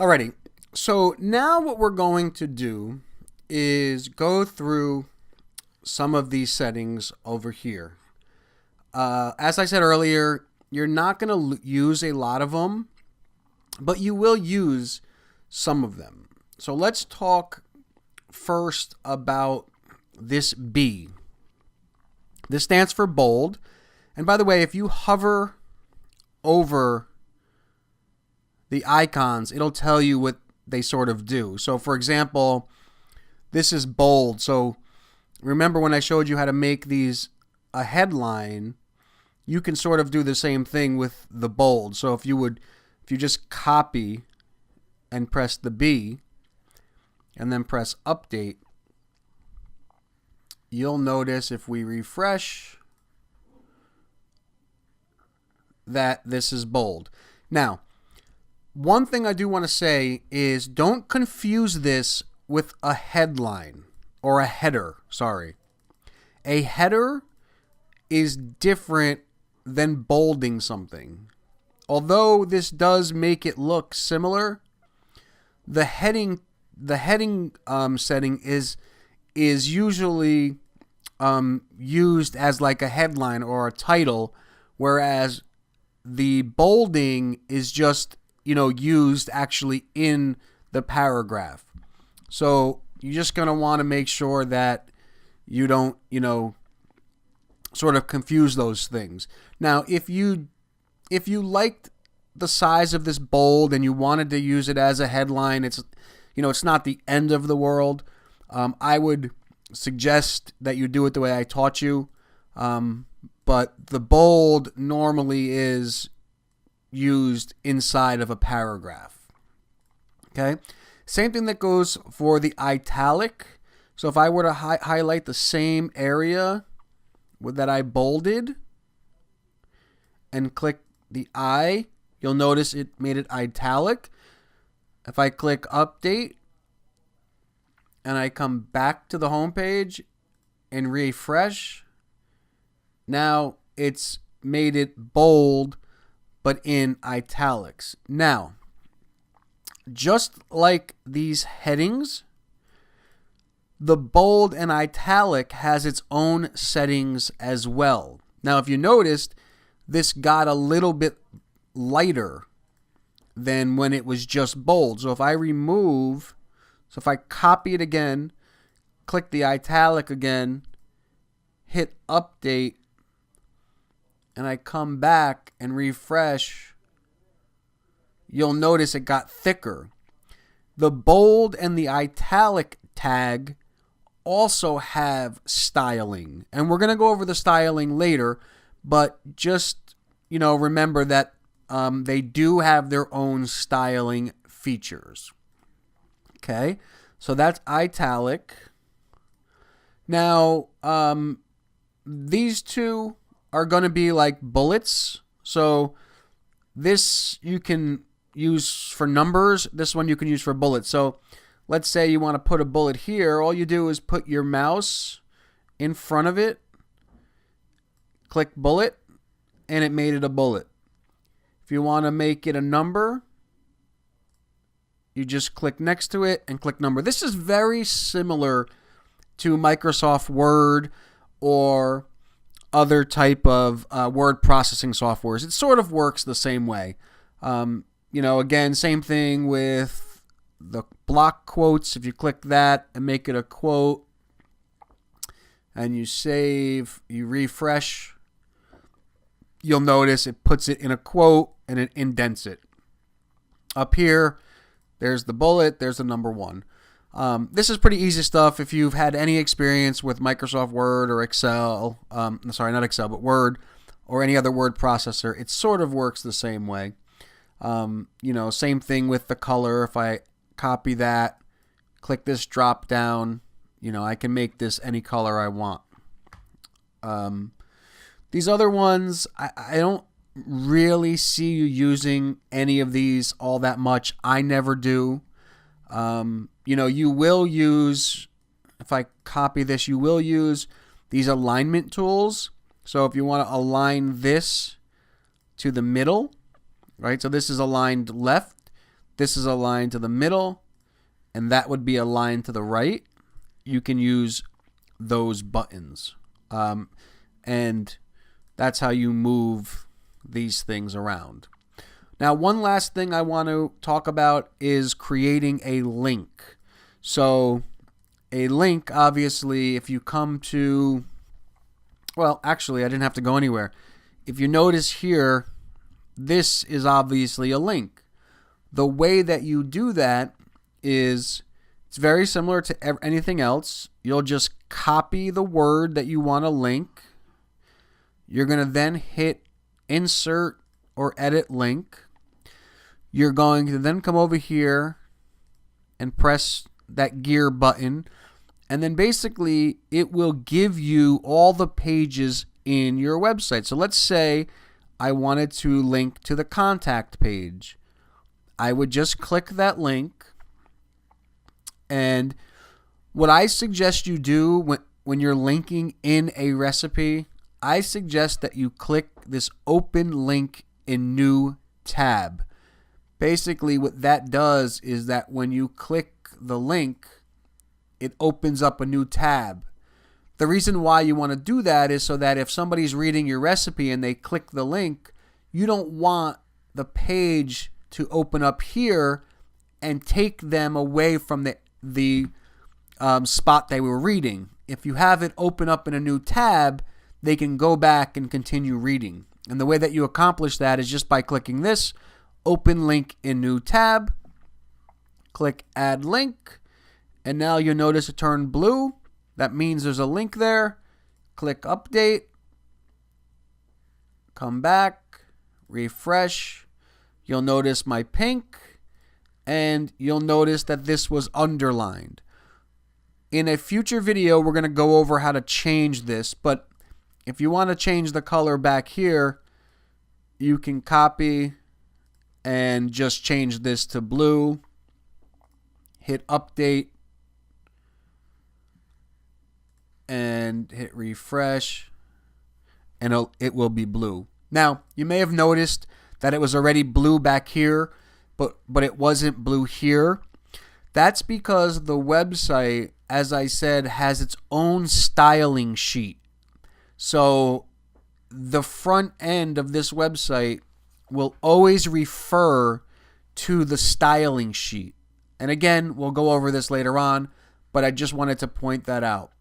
Alrighty, so now what we're going to do is go through some of these settings over here. As I said earlier, you're not going to use a lot of them, but you will use some of them. So let's talk first about this B. This stands for bold. And by the way, if you hover over the icons, it'll tell you what they sort of do. So for example, this is bold. So remember when I showed you how to make these a headline, you can sort of do the same thing with the bold. So if you just copy and press the B and then press update, you'll notice if we refresh that this is bold. Now, one thing I do want to say is don't confuse this with a headline or a header, sorry. A header is different than bolding something. Although this does make it look similar, the heading setting is usually used as like a headline or a title, whereas the bolding is just used actually in the paragraph. So you're just going to want to make sure that you don't, sort of confuse those things. Now, if you liked the size of this bold and you wanted to use it as a headline, it's not the end of the world. I would suggest that you do it the way I taught you. But the bold normally is used inside of a paragraph. Okay? Same thing that goes for the italic. So if I were to highlight the same area that I bolded and click the I, you'll notice it made it italic. If I click update and I come back to the home page and refresh, now it's made it bold but in italics. Now, just like these headings, the bold and italic has its own settings as well. Now, if you noticed, this got a little bit lighter than when it was just bold. So if I copy it again, click the italic again, hit update, and I come back and refresh, you'll notice it got thicker. The bold and the italic tag also have styling, and we're going to go over the styling later, but just remember that they do have their own styling features. Okay, so that's italic. Now, these two are going to be like bullets. So this you can use for numbers. This one you can use for bullets. So let's say you want to put a bullet here. All you do is put your mouse in front of it, click bullet, and it made it a bullet. If you want to make it a number, you just click next to it and click number. This is very similar to Microsoft Word or other type of word processing softwares. It sort of works the same way. Again, same thing with the block quotes. If you click that and make it a quote and you save, you refresh, you'll notice it puts it in a quote and it indents it. Up here, there's the bullet, there's the number 1. This is pretty easy stuff. If you've had any experience with Microsoft Word or Excel, not Excel, but Word or any other word processor, it sort of works the same way. Same thing with the color. If I copy that, click this drop down, I can make this any color I want. These other ones, I don't really see you using any of these all that much. I never do. You will use, if I copy this, you will use these alignment tools. So if you want to align this to the middle, right? So this is aligned left. this is a line to the middle, and that would be a line to the right. You can use those buttons. And that's how you move these things around. Now, one last thing I want to talk about is creating a link. So a link, obviously, if you come to, well, actually, I didn't have to go anywhere. If you notice here, this is obviously a link. The way that you do that is it's very similar to anything else. You'll just copy the word that you want to link. You're going to then hit insert or edit link. You're going to then come over here and press that gear button. And then basically it will give you all the pages in your website. So let's say I wanted to link to the contact page. I would just click that link. And what I suggest you do when you're linking in a recipe, I suggest that you click this open link in new tab. Basically what that does is that when you click the link, it opens up a new tab. The reason why you want to do that is so that if somebody's reading your recipe and they click the link, you don't want the page to open up here and take them away from the spot they were reading. If you have it open up in a new tab, they can go back and continue reading. And the way that you accomplish that is just by clicking this, open link in new tab, click add link, and now you'll notice it turned blue. That means there's a link there. Click update, come back, refresh. You'll notice my pink, and you'll notice that this was underlined. In a future video, we're going to go over how to change this, but if you want to change the color back here, you can copy and just change this to blue. Hit update and hit refresh, and it will be blue. Now, you may have noticed that it was already blue back here, but it wasn't blue here. That's because the website, as I said, has its own styling sheet. So the front end of this website will always refer to the styling sheet. And again, we'll go over this later on, but I just wanted to point that out.